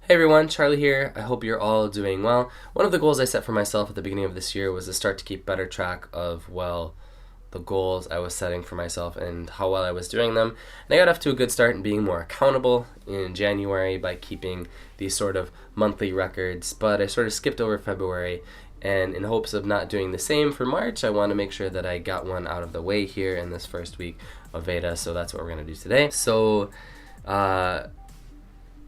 Hey everyone, Charlie here. I hope you're all doing well. One of the goals I set for myself at the beginning of this year was to start to keep better track of, the goals I was setting for myself and how well I was doing them. And I got off to a good start in being more accountable in January by keeping these sort of monthly records, but I sort of skipped over February. And in hopes of not doing the same for March, I want to make sure that I got one out of the way here in this first week of Veda, so that's what we're going to do today.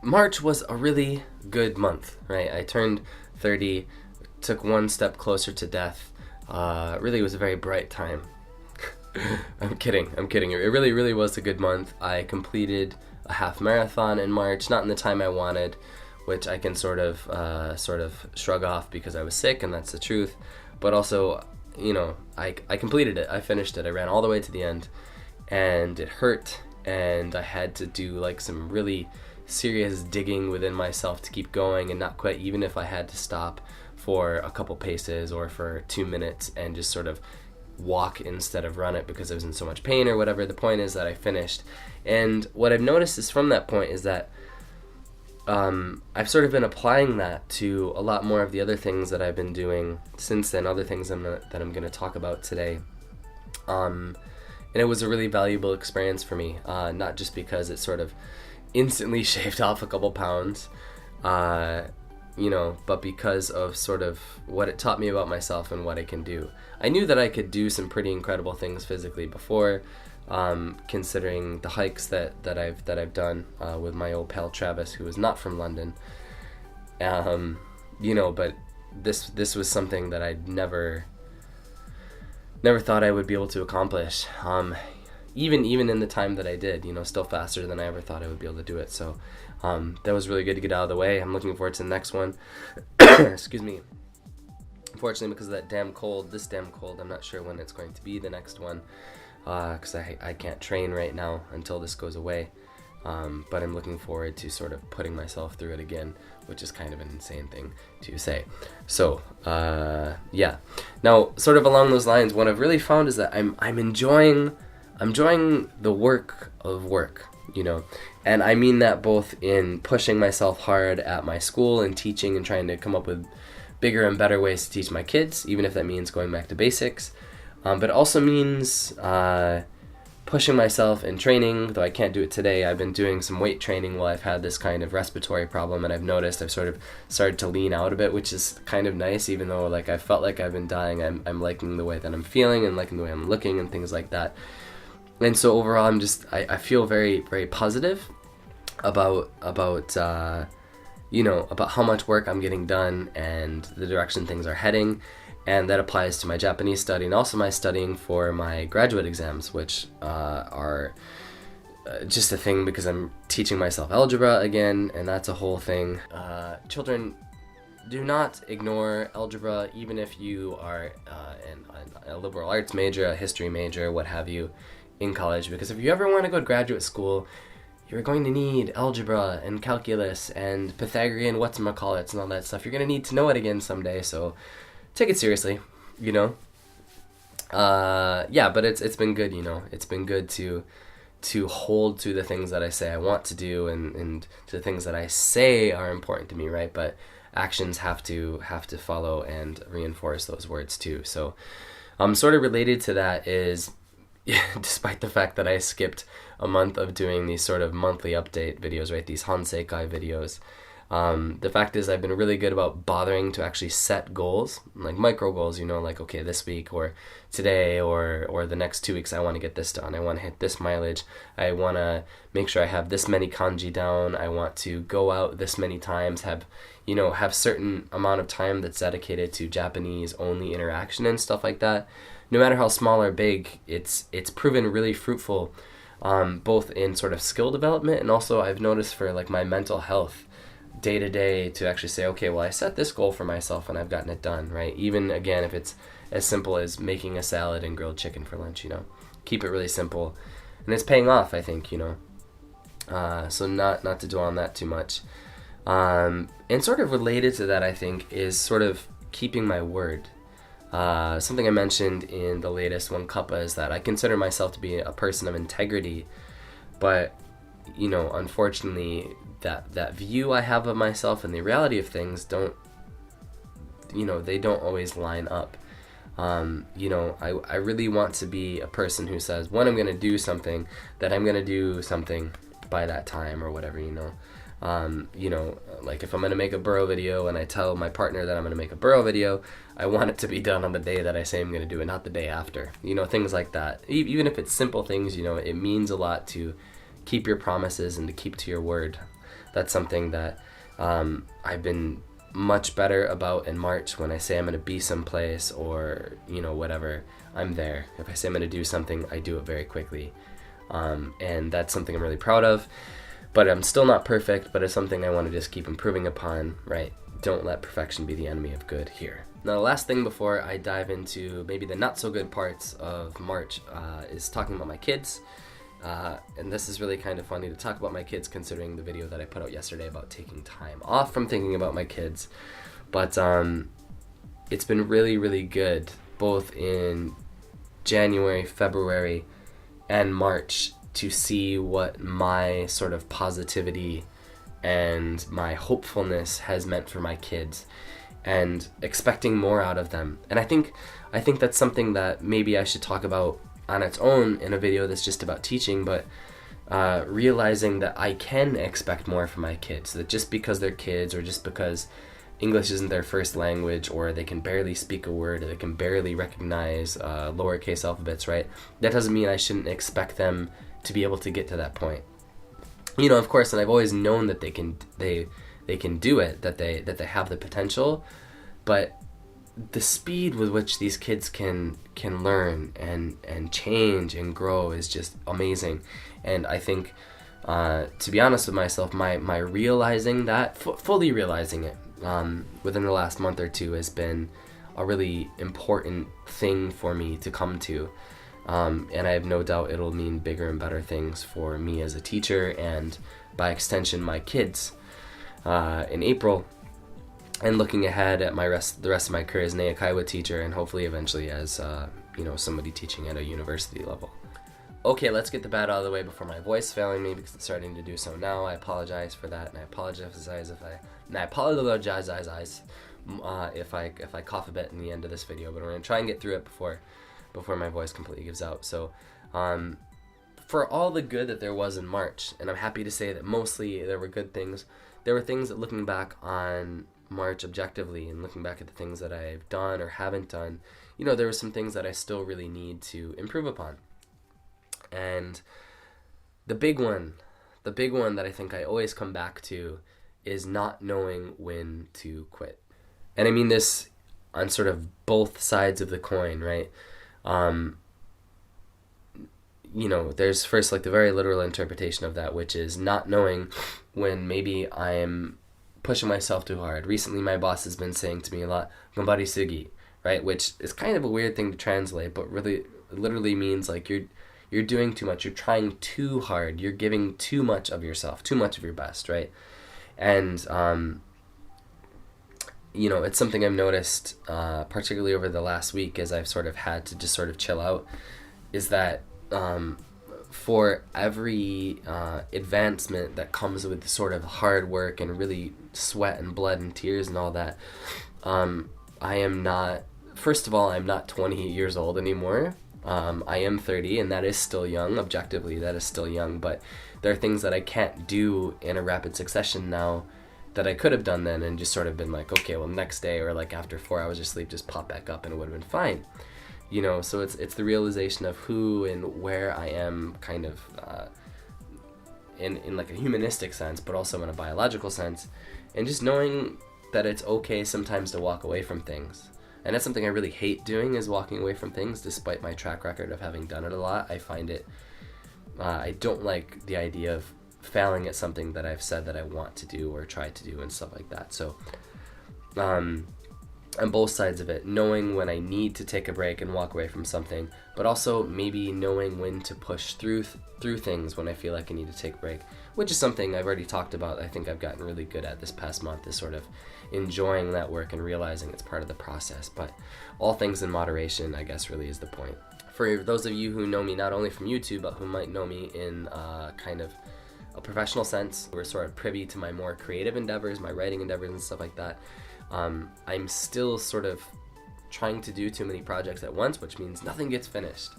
March was a really good month, right? I turned 30, took one step closer to death. Really was a very bright time. I'm kidding. It really was a good month. I completed a half marathon in March, not in the time I wanted, which I can sort of shrug off because I was sick, and that's the truth. But also, I completed it. I finished it. I ran all the way to the end, and it hurt, and I had to do some really serious digging within myself to keep going and not quit, even if I had to stop for a couple paces or for 2 minutes and just sort of walk instead of run it because I was in so much pain or whatever. The point is that I finished. And what I've noticed is from that point is that I've sort of been applying that to a lot more of the other things that I've been doing since then, other things that I'm going to talk about today. And it was a really valuable experience for me, not just because it sort of instantly shaved off a couple pounds, but because of sort of what it taught me about myself and what I can do. I knew that I could do some pretty incredible things physically before, considering the hikes that I've done with my old pal Travis, who is not from London. But this was something that I'd never thought I would be able to accomplish. Even in the time that I did, still faster than I ever thought I would be able to do it. So that was really good to get out of the way. I'm looking forward to the next one. Excuse me. Unfortunately, because of this damn cold, I'm not sure when it's going to be the next one, because I can't train right now until this goes away. But I'm looking forward to sort of putting myself through it again, which is kind of an insane thing to say. So, yeah. Now, sort of along those lines, what I've really found is that I'm enjoying the work of work, and I mean that both in pushing myself hard at my school and teaching and trying to come up with bigger and better ways to teach my kids, even if that means going back to basics, but it also means pushing myself in training, though I can't do it today. I've been doing some weight training while I've had this kind of respiratory problem, and I've noticed I've sort of started to lean out a bit, which is kind of nice, even though I felt like I've been dying. I'm liking the way that I'm feeling and liking the way I'm looking and things like that. And so overall, I feel very, very positive about how much work I'm getting done and the direction things are heading. And that applies to my Japanese study and also my studying for my graduate exams, which are just a thing because I'm teaching myself algebra again, and that's a whole thing. Children, do not ignore algebra, even if you are a liberal arts major, a history major, what have you, in college, because if you ever want to go to graduate school, you're going to need algebra and calculus and Pythagorean whatchamacallits and all that stuff. You're going to need to know it again someday, so take it seriously, but it's been good, it's been good to hold to the things that I say I want to do and to the things that I say are important to me, right? But actions have to follow and reinforce those words too. So sort of related to that is, despite the fact that I skipped a month of doing these sort of monthly update videos, right, these Hanseikai videos, the fact is I've been really good about bothering to actually set goals, like micro goals, okay, this week or today or the next 2 weeks I want to get this done. I want to hit this mileage. I want to make sure I have this many kanji down. I want to go out this many times, have certain amount of time that's dedicated to Japanese only interaction and stuff like that. No matter how small or big, it's proven really fruitful, both in sort of skill development and also I've noticed for my mental health day to day to actually say, okay, well, I set this goal for myself and I've gotten it done, right? Even again, if it's as simple as making a salad and grilled chicken for lunch, keep it really simple, and it's paying off, I think, so not to dwell on that too much, and sort of related to that, I think, is sort of keeping my word. Something I mentioned in the latest One Cuppa is that I consider myself to be a person of integrity, but unfortunately, that view I have of myself and the reality of things don't, they don't always line up. I really want to be a person who says, when I'm going to do something, that I'm going to do something by that time or whatever, like if I'm going to make a burrow video and I tell my partner that I'm going to make a burrow video, I want it to be done on the day that I say I'm going to do it, not the day after, things like that. Even if it's simple things, it means a lot to keep your promises and to keep to your word. That's something that I've been much better about in March. When I say I'm going to be someplace or whatever, I'm there. If I say I'm going to do something, I do it very quickly, and that's something I'm really proud of. But I'm still not perfect, but it's something I want to just keep improving upon, right? Don't let perfection be the enemy of good here. Now, the last thing before I dive into maybe the not so good parts of March is talking about my kids. And this is really kind of funny to talk about my kids, considering the video that I put out yesterday about taking time off from thinking about my kids. But it's been really, really good, both in January, February, and March, to see what my sort of positivity and my hopefulness has meant for my kids, and expecting more out of them. And I think that's something that maybe I should talk about on its own in a video that's just about teaching, but realizing that I can expect more from my kids, that just because they're kids, or just because English isn't their first language, or they can barely speak a word, or they can barely recognize lowercase alphabets, right? That doesn't mean I shouldn't expect them to be able to get to that point. Of course, and I've always known that they can do it, that they have the potential, but the speed with which these kids can learn and change and grow is just amazing. And I think, to be honest with myself, my realizing that, fully realizing it within the last month or two, has been a really important thing for me to come to. And I have no doubt it'll mean bigger and better things for me as a teacher, and by extension my kids in April, and looking ahead at the rest of my career as an Eikaiwa teacher, and hopefully eventually as somebody teaching at a university level. Okay, let's get the bad out of the way before my voice failing me, because it's starting to do so now. I apologize for that, and I apologize if I cough a bit in the end of this video, but we're going to try and get through it before my voice completely gives out. So for all the good that there was in March, and I'm happy to say that mostly there were good things, there were things that, looking back on March objectively and looking back at the things that I've done or haven't done, there were some things that I still really need to improve upon. And the big one that I think I always come back to is not knowing when to quit. And I mean this on sort of both sides of the coin, right? There's first like the very literal interpretation of that, which is not knowing when maybe I'm pushing myself too hard. Recently, my boss has been saying to me a lot, "Gambari sugi," right? Which is kind of a weird thing to translate, but really literally means like you're doing too much, you're trying too hard, you're giving too much of yourself, too much of your best, right? And it's something I've noticed, particularly over the last week, as I've sort of had to just sort of chill out, is that for every advancement that comes with sort of hard work and really sweat and blood and tears and all that, I am not, first of all, I'm not 28 years old anymore. I am 30, and that is still young. Objectively, that is still young, but there are things that I can't do in a rapid succession now that I could have done then, and just sort of been like, okay, well, next day or like after 4 hours of sleep, just pop back up and it would have been fine. So it's the realization of who and where I am, kind of in like a humanistic sense, but also in a biological sense, and just knowing that it's okay sometimes to walk away from things. And that's something I really hate doing, is walking away from things, despite my track record of having done it a lot. I find it, I don't like the idea of failing at something that I've said that I want to do or try to do and stuff like that. So on both sides of it, knowing when I need to take a break and walk away from something, but also maybe knowing when to push through things when I feel like I need to take a break, which is something I've already talked about. I think I've gotten really good at this past month, is sort of enjoying that work and realizing it's part of the process. But all things in moderation, I guess, really is the point. For those of you who know me not only from YouTube, but who might know me in kind of a professional sense, who are sort of privy to my more creative endeavors, my writing endeavors and stuff like that, I'm still sort of trying to do too many projects at once, which means nothing gets finished.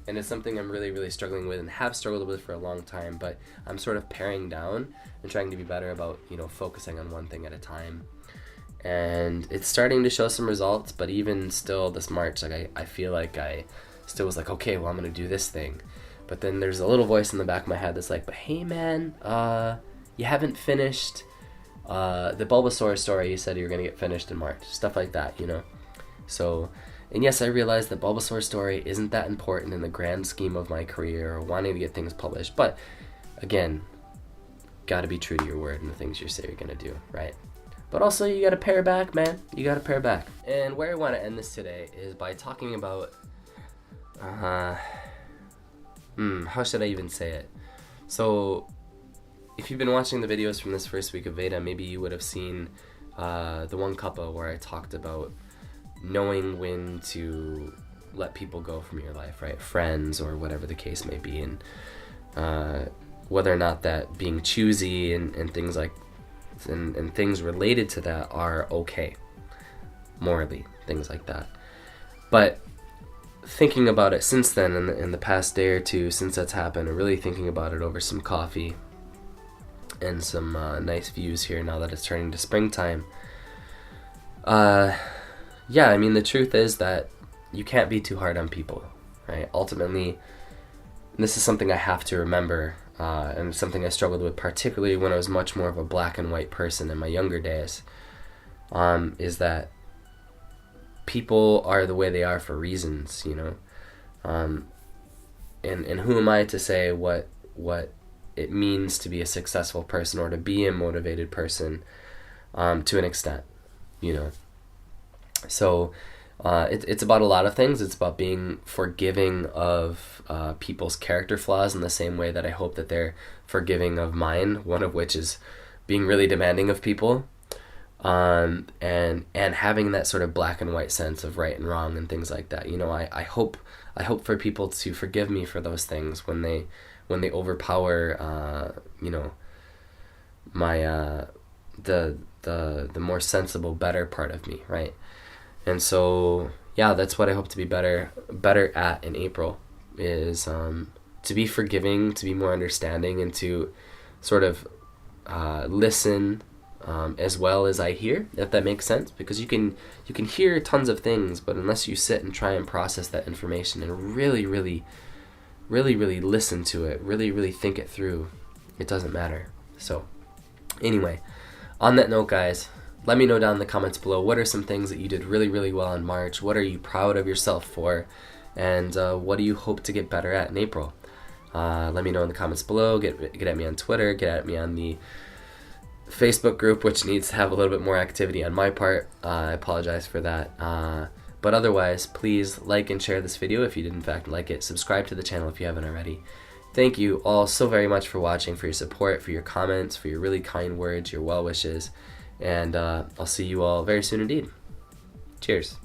And it's something I'm really, really struggling with and have struggled with for a long time, but I'm sort of paring down and trying to be better about, focusing on one thing at a time. And it's starting to show some results, but even still this March, like I feel like I still was like, okay, well, I'm going to do this thing. But then there's a little voice in the back of my head that's like, but hey, man, you haven't finished the Bulbasaur story. You said you were going to get finished in March. Stuff like that, So, and yes, I realize the Bulbasaur story isn't that important in the grand scheme of my career or wanting to get things published. But, again, got to be true to your word and the things you say you're going to do, right? But also, you got to pare back, man. You got to pare back. And where I want to end this today is by talking about, how should I even say it? So, if you've been watching the videos from this first week of Veda, maybe you would have seen the one kappa where I talked about knowing when to let people go from your life, right? Friends or whatever the case may be, and whether or not that being choosy and things like and things related to that are okay morally, things like that. But thinking about it since then, in the past day or two since that's happened, and really thinking about it over some coffee and some nice views here now that it's turning to springtime, yeah, I mean, the truth is that you can't be too hard on people, right? Ultimately, this is something I have to remember, and something I struggled with particularly when I was much more of a black and white person in my younger days, is that people are the way they are for reasons, and who am I to say what it means to be a successful person or to be a motivated person, to an extent, So it's about a lot of things. It's about being forgiving of people's character flaws in the same way that I hope that they're forgiving of mine, one of which is being really demanding of people, and having that sort of black and white sense of right and wrong and things like that. I hope for people to forgive me for those things when they overpower my the more sensible, better part of me, right? And so, yeah, that's what I hope to be better at in April, is to be forgiving, to be more understanding, and to sort of listen as well as I hear, if that makes sense. Because you can hear tons of things, but unless you sit and try and process that information and really, really, really, really listen to it, really, really think it through, it doesn't matter. So, anyway, on that note, guys, let me know down in the comments below, what are some things that you did really, really well in March? What are you proud of yourself for? And what do you hope to get better at in April? Let me know in the comments below. Get at me on Twitter. Get at me on the Facebook group, which needs to have a little bit more activity on my part. I apologize for that. But otherwise, please like and share this video if you did in fact like it. Subscribe to the channel if you haven't already. Thank you all so very much for watching, for your support, for your comments, for your really kind words, your well wishes. And I'll see you all very soon indeed. Cheers.